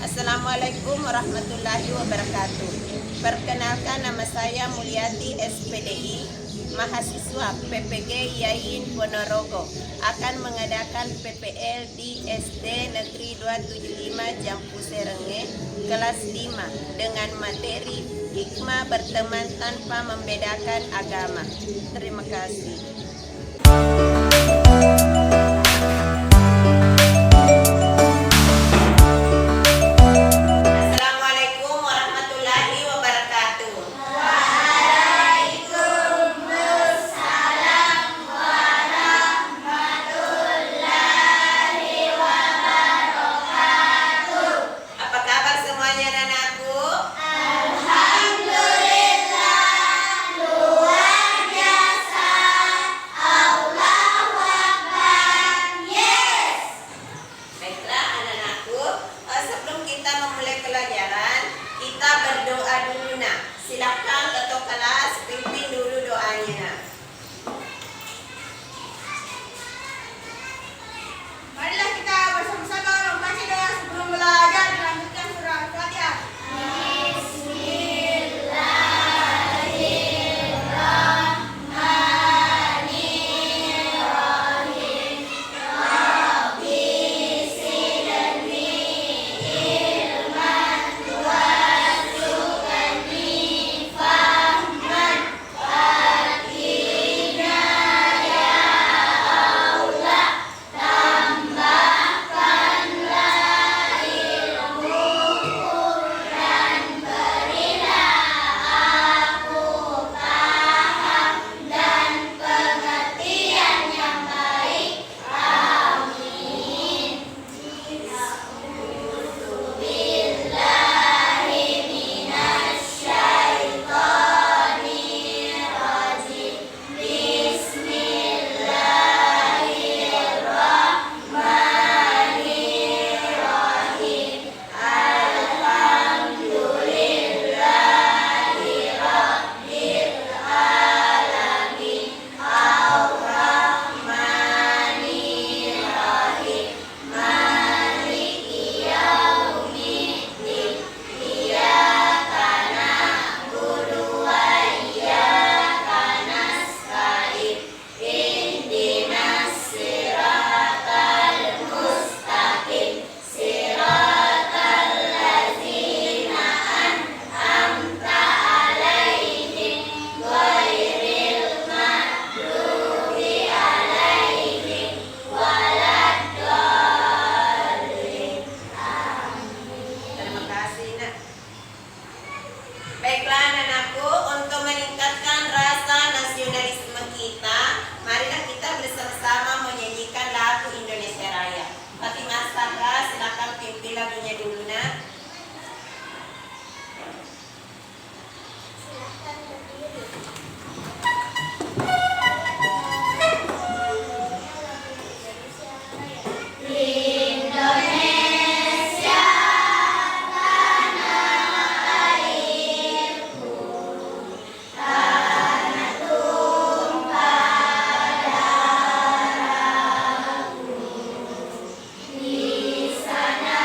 Assalamualaikum warahmatullahi wabarakatuh. Perkenalkan, nama saya Mulyati SPDI, mahasiswa PPG Yayin Ponorogo, akan mengadakan PPL di SD Negeri 275 Jampu Serenge, kelas 5, dengan materi hikmah berteman tanpa membedakan agama. Terima kasih. Kita berdoa dulu nak. Silakan ketua kelas pimpin dulu doanya nak. Marilah kita bersama-sama membaca doa sebelum belajar. Dilanjutkan surah Al-Fatihah. Baiklah anakku, untuk meningkatkan rasa nasionalisme kita, marilah kita bersama-sama menyanyikan lagu Indonesia Raya. Fatimah Zahra, silakan pimpin lagunya dulu nak. Silakan berdiri. Di sana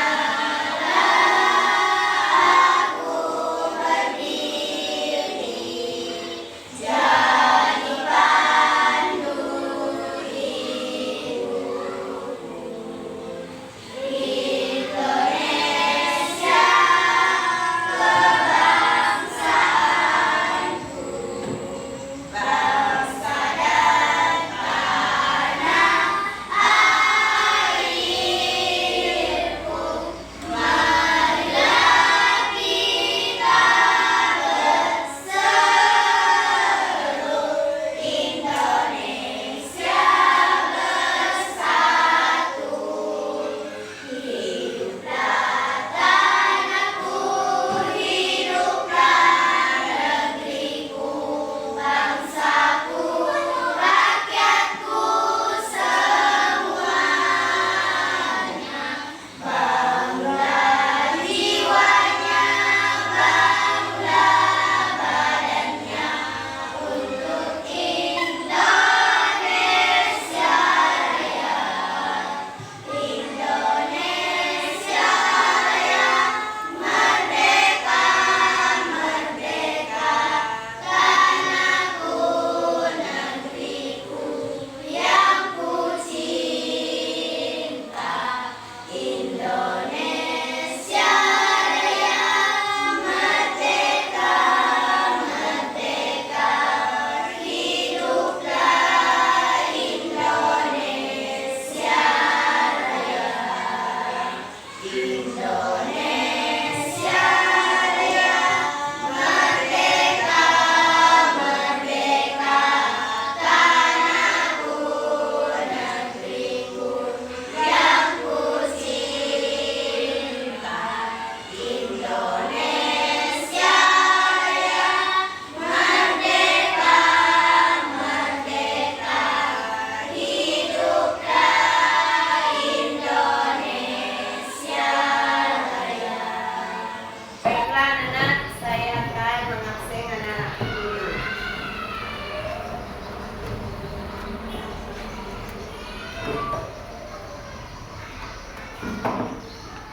Baiklah anak, saya akan mengabsen anak-anak dulu.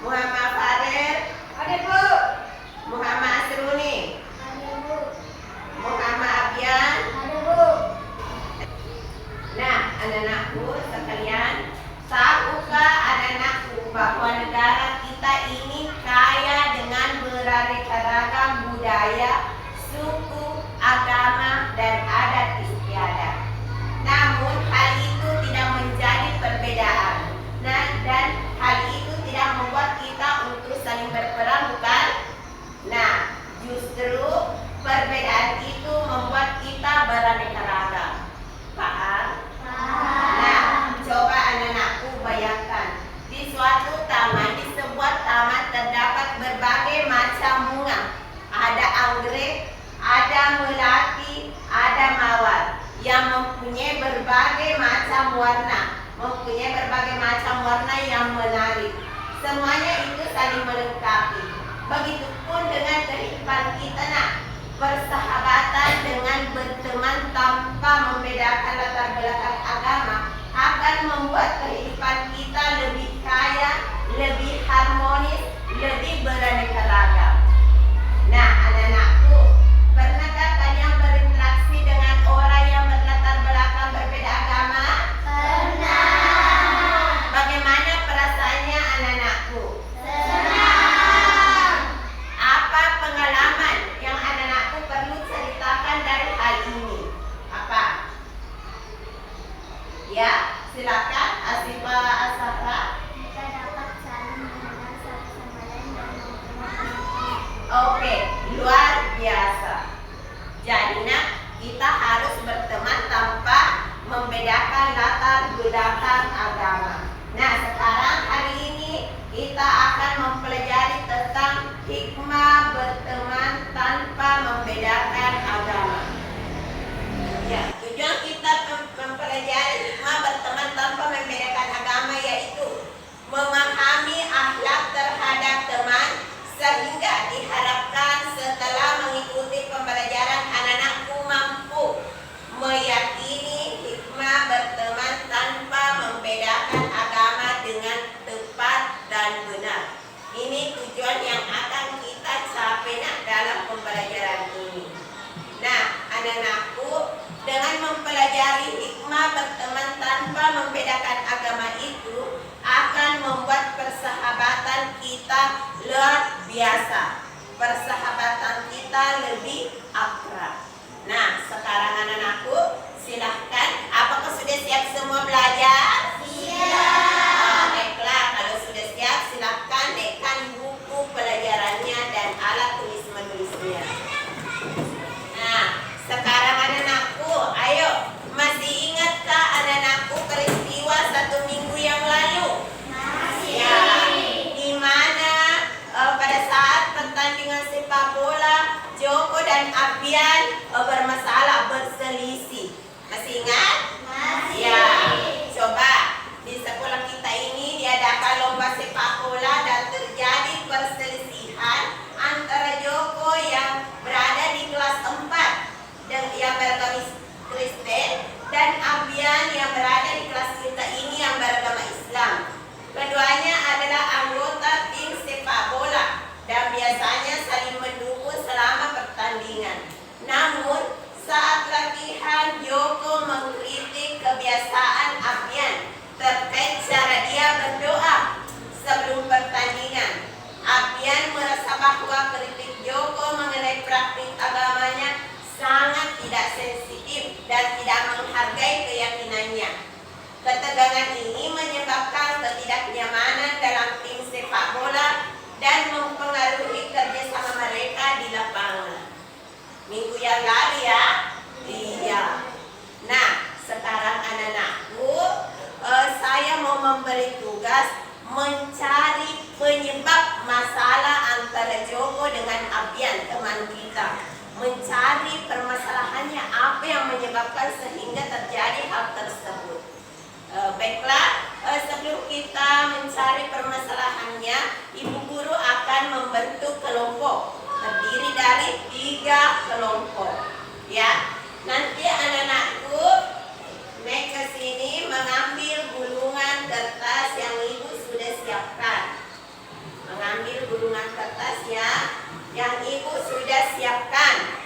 Muhammad Farid, Ada Bu. Muhammad Asruni, Ada Bu. Muhammad Abian. Ada Bu. Nah, anak-anakku sekalian, tahukah anak-anakku bahwa negara kita ini kaya dengan beraneka ragam budaya, suku, agama, dan adat istiadat. Namun hal itu tidak menjadi perbedaan. Nah, dan hal itu tidak membuat kita untuk saling berperang, bukan? Nah, justru perbedaan itu membuat kita beraneka ragam. Paham? Nah, coba anak-anakku bayangkan, di suatu taman, di sebuah taman terdapat berbagai macam bunga. Ada anggrek, ada melati, ada mawar yang mempunyai berbagai macam warna yang menarik. Semuanya itu saling melengkapi. Begitupun dengan kehidupan kita, nak. Persahabatan dengan berteman tanpa membedakan latar belakang agama akan membuat kehidupan kita lebih kaya, lebih harmonis, lebih beraneka ragam. Nah, anak-anakku, pernahkah kalian berinteraksi dengan orang yang berlatar belakang berbeda agama? Pernah. Bagaimana perasaannya anak-anakku? Senang. Apa pengalaman yang anak-anakku perlu ceritakan dari hal ini? Apa? Ya, silakan Asifa Asafra. Kita dapat saling mengenal satu sama lain dan memperbaiki. Oke, luar biasa. Jadi nak, kita harus berteman tanpa membedakan latar belakang agama. Nah, sekarang hari ini kita akan mempelajari tentang hikmah berteman tanpa membedakan agama. Ya, tujuan kita mempelajari hikmah berteman tanpa membedakan agama yaitu memahami akhlak terhadap teman, sehingga diharapkan setelah mengikuti pembelajaran anak-anakku mampu meyakini hikmah berteman tanpa membedakan agama dengan tepat dan benar. Ini tujuan yang akan kita capai dalam pembelajaran ini. Nah, anak-anakku, dengan mempelajari hikmah berteman tanpa membedakan agama itu akan membuat persahabatan kita luar biasa. Persahabatan kita lebih akrab. Nah, sekarang anak-anakku, silahkan. Apakah sudah siap semua belajar? Siap. Baiklah, kalau sudah siap, silahkan dekan buku pelajarannya dan alat tulis menulisnya. Nah, sekarang anak-anakku, ayo, masih ingatkah anak-anakku peristiwa 1 minggu yang lalu? Masih. Ya, di mana pada saat pertandingan sepak bola Joko dan Abian bermasalah, berselisih. Masih ingat? Masih. Ya, coba di sekolah kita ini diadakan lomba sepak bola dan terjadi perselisihan antara Joko yang berada di kelas 4 dan yang beragama Kristen dan Abian yang berada di kelas kita ini yang beragama Islam. Keduanya adalah anggota tim sepak bola dan biasanya saling mendukung selama pertandingan. Namun saat latihan Joko mengkritik 3 kelompok. Ya, nanti anak-anakku naik ke sini mengambil gulungan kertas yang ibu sudah siapkan. Mengambil gulungan kertas yang ibu sudah siapkan.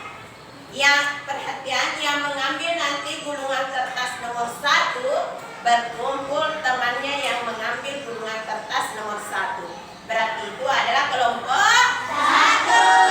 Yang perhatian, yang mengambil nanti gulungan kertas nomor 1 berkumpul temannya yang mengambil gulungan kertas nomor 1. Berarti itu adalah kelompok 1.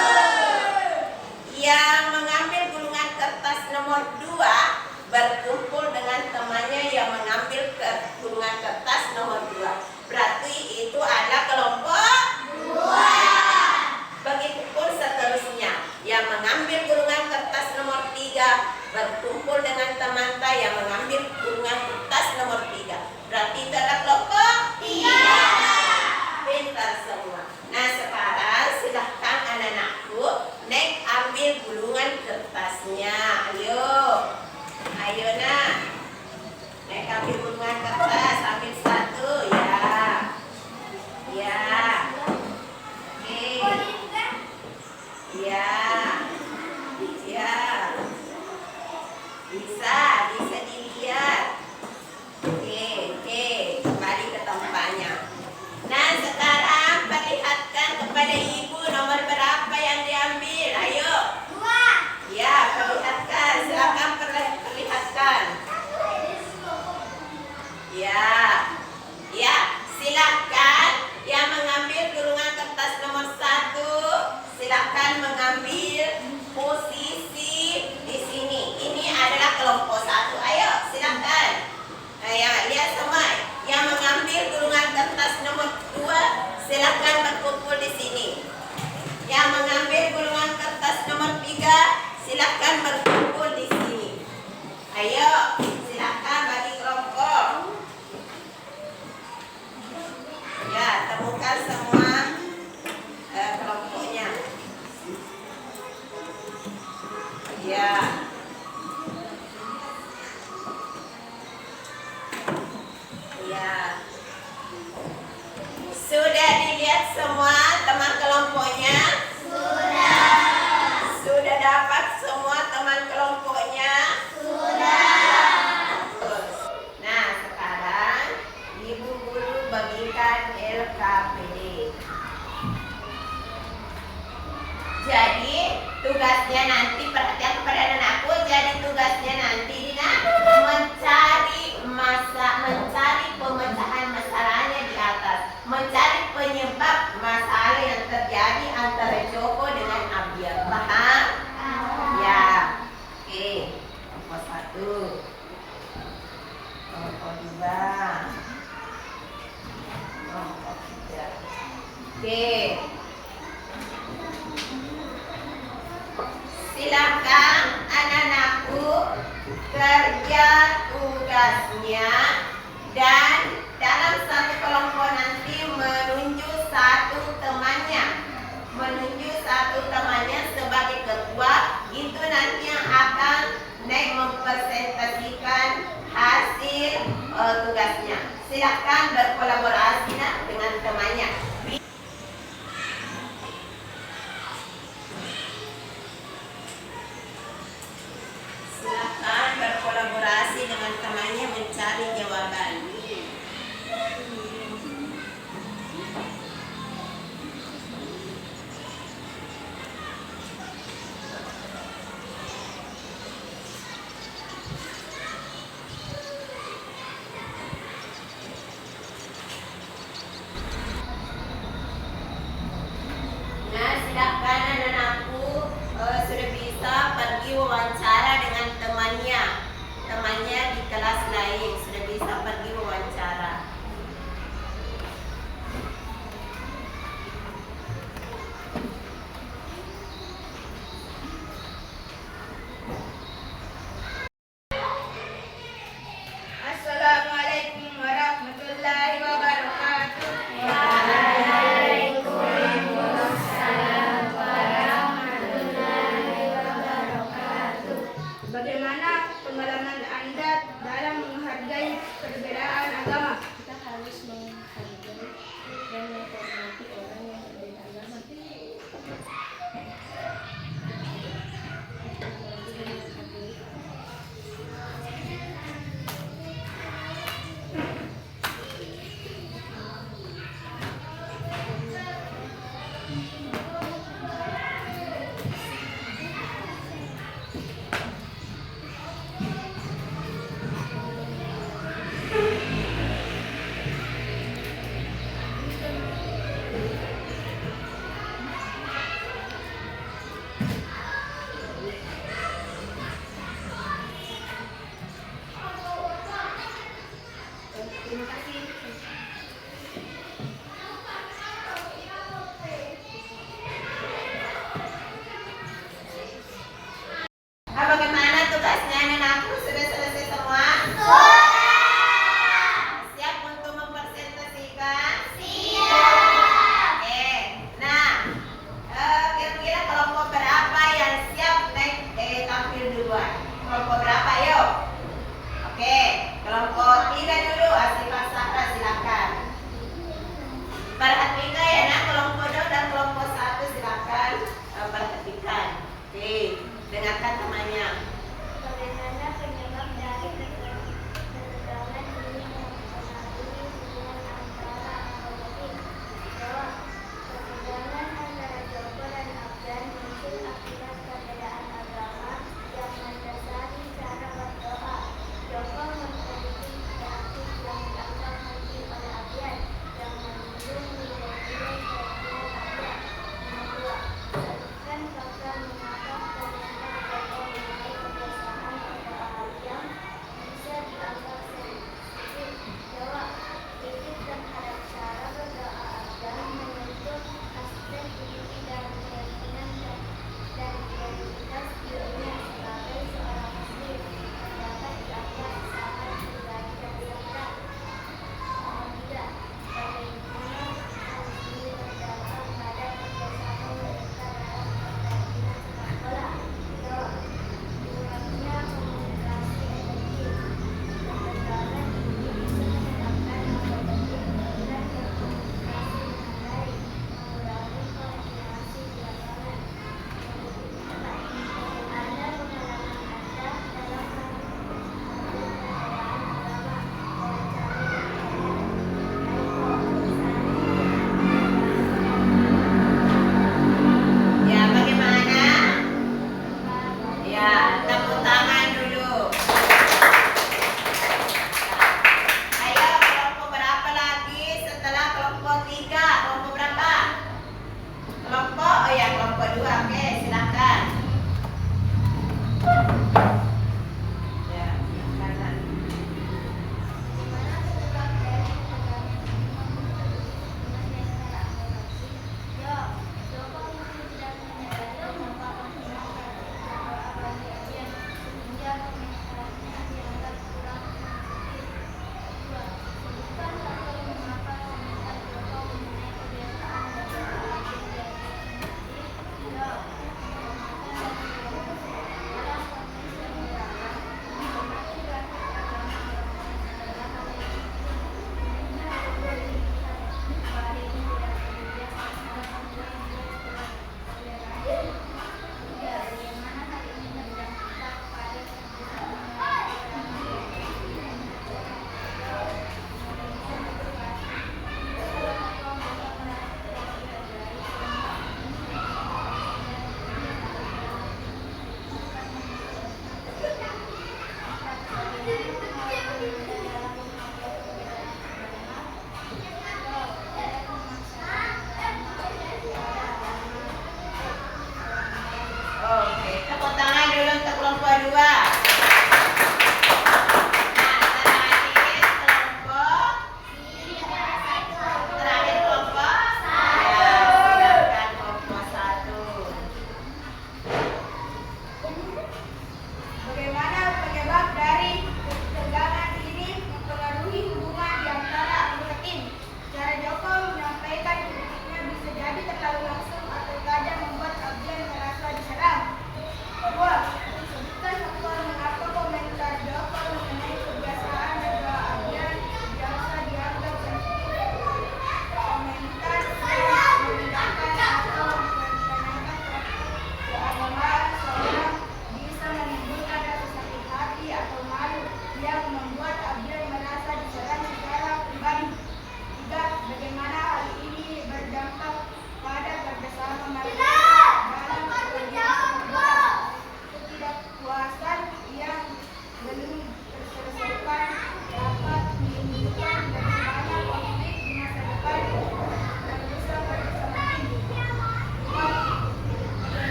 Yang mengambil gulungan kertas nomor 2 berkumpul dengan temannya yang mengambil gulungan kertas nomor 2. Berarti itu adalah kelompok 2. Begitu pun seterusnya. Yang mengambil gulungan kertas nomor 3 berkumpul dengan temannya yang mengambil gulungan kertas nomor 3. Berarti itu adalah kelompok 3. Pintar semua. Nah, sekarang silahkan anak-anakku naik ambil gulungan kertasnya. Ayo nak. Naik ambil gulungan kertas, ambil 1 ya. Ya. Oke. Ya. Ya. Bisa dilihat. Oke, kembali ke tempatnya. Nah, sekarang perlihatkan kepada ibu nomor berapa yang diambil. Ayo. 2. Ya, perlihatkan. Silakan perlihatkan. Ya. Ya, silakan yang mengambil gulungan kertas nomor 1, silakan mengambil posisi di sini. Ini adalah kelompok 1. Ayo, silakan. Ya, lihat semua. Yang mengambil gulungan kertas nomor 2, silakan berkumpul di sini. Yang mengambil gulungan kertas nomor 3, silakan berkumpul di sini. Ayo, silakan bagi kelompok. Ya, temukan semua kelompoknya. Ya. Ya. Sudah dilihat semua teman kelompoknya? Sudah. Sudah dapat semua teman kelompoknya? Sudah. Nah, sekarang ibu guru bagikan LKPD. Jadi tugasnya nanti, perhatian kepada anakku, jadi tugasnya nanti Dina mencari pemecahan masalahnya di atas, mencari penyebab masalah yang terjadi antara Joko dengan Abiel. Paham? Ya. Oke. Kelompok 1, kelompok 2, kelompok 3. Oke. Silakan anak-anakku kerja tugasnya dan dalam satu kelompok nanti menunjuk satu temannya sebagai ketua. Itu nanti yang akan naik mempresentasikan hasil tugasnya. Silakan berkolaborasi dengan temannya. Silakan berkolaborasi dengan temannya mencari jawaban. Nah, silakan anak-anakku sudah bisa pergi wawancara dengan temannya di kelas lain, sudah bisa pergi wawancara. Assalamualaikum warahmatullahi wabarakatuh. Bagaimana pengalaman Anda dalam menghargai perbedaan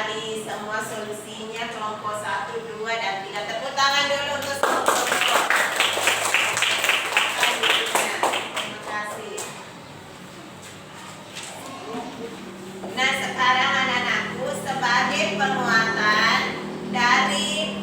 sekali semua solusinya kelompok 1, 2, dan 3. Tepuk tangan dulu untuk semua kelompok. Terima kasih. Nah, sekarang anak-anakku sebagai penguatan dari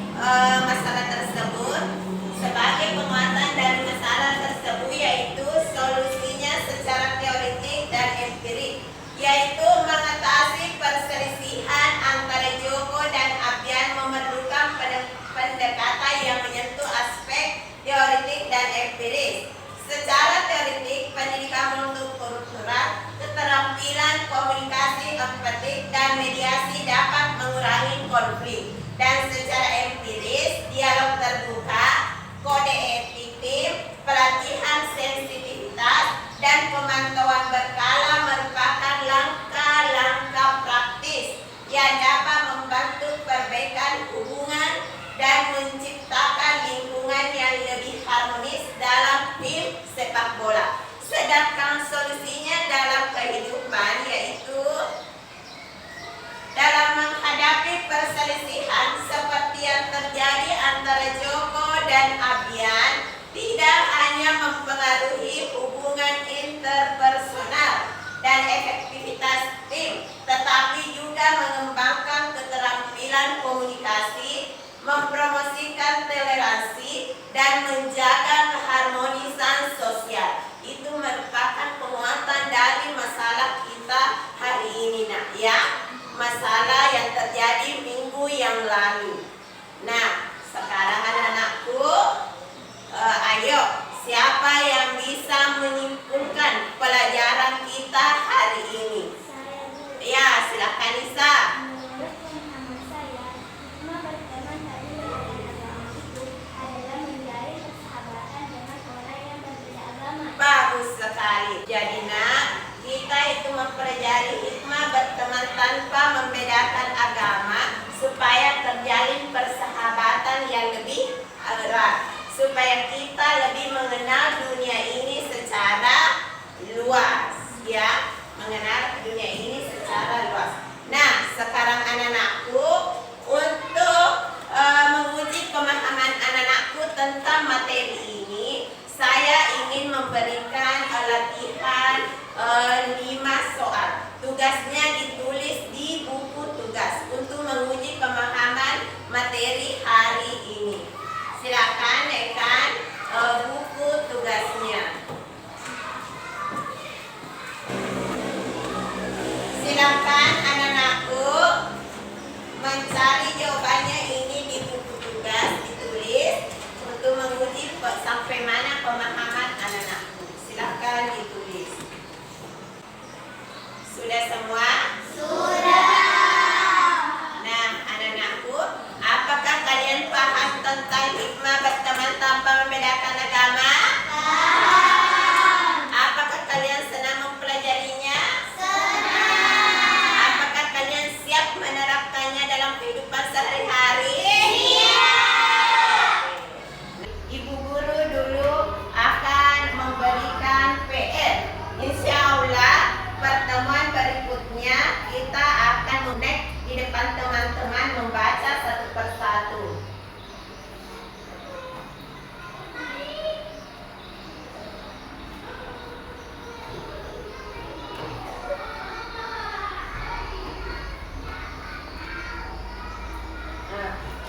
masalah tersebut, yaitu solusinya secara teoretik dan empirik, yaitu mengatasi perselisihan antara Joko dan Abian memerlukan pendekatan yang menyentuh aspek teoretik dan empiris. Secara teoretik, pendidikan multikultural, keterampilan komunikasi, empatik, dan mediasi dapat mengurangi konflik. Dan secara empiris, dialog terbuka, kode etik tim, pelatihan sensitivitas, dan pemantauan berkala merupakan langkah-langkah praktis yang dapat membantu perbaikan hubungan dan menciptakan lingkungan yang lebih harmonis dalam tim sepak bola. Sedangkan solusinya dalam kehidupan yaitu dalam menghadapi perselisihan seperti yang terjadi antara Joko dan Abian, tidak hanya mempengaruhi hubungan interpersonal dan efektivitas tim, tetapi juga mengembangkan keterampilan komunikasi, mempromosikan toleransi, dan menjaga keharmonisan sosial. Itu merupakan penguatan dari masalah kita hari ini, nak, ya. Masalah yang terjadi minggu yang lalu. Nah, sekarang anak-anakku, ayo, siapa yang bisa menyimpulkan pelajaran kita hari ini? Ya, silakan Nisa. Menurut pemahaman saya, hikmah berteman dari perbedaan agama itu adalah menjalin persahabatan dengan orang yang berbeda agama. Bagus sekali. Jadi nak, kita itu mempelajari hikmah berteman tanpa membedakan agama supaya terjalin persahabatan yang lebih erat, supaya kita lebih mengenal dunia ini secara luas, ya, mengenal dunia ini secara luas. Nah, sekarang anak-anakku, untuk menguji pemahaman anak-anakku tentang materi ini, saya ingin memberikan latihan 5 soal. Tugasnya ditulis di buku tugas untuk menguji pemahaman materi hari ini. Silakan naikkan buku tugasnya. Silakan anak-anakku mencari jawabannya ini di buku tugas, ditulis untuk menguji sampai mana pemahaman anak-anakku. Silakan ditulis. Sudah semua? Sudah. Nah, anak-anakku, apakah kalian paham tentang hikmah berteman tanpa membedakan agama? Apakah kalian senang mempelajarinya? Apakah kalian siap menerapkannya dalam kehidupan sehari-hari? Ibu guru dulu akan memberikan PR. Insya Allah pertemuan berikutnya kita akan menek di depan teman-teman membaca satu persatu.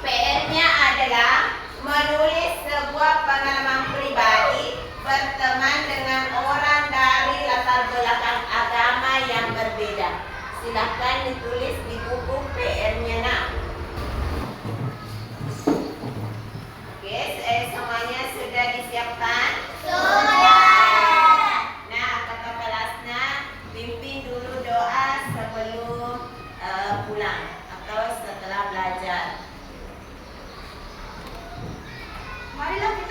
PR-nya adalah menulis sebuah pengalaman pribadi berteman dengan orang dari latar belakang agama yang berbeda. Silahkan ditulis di buku PR-nya, nak. Oke, semuanya sudah disiapkan? Nah, kata kelasnya, pimpin dulu doa sebelum pulang atau setelah belajar. Marilah kita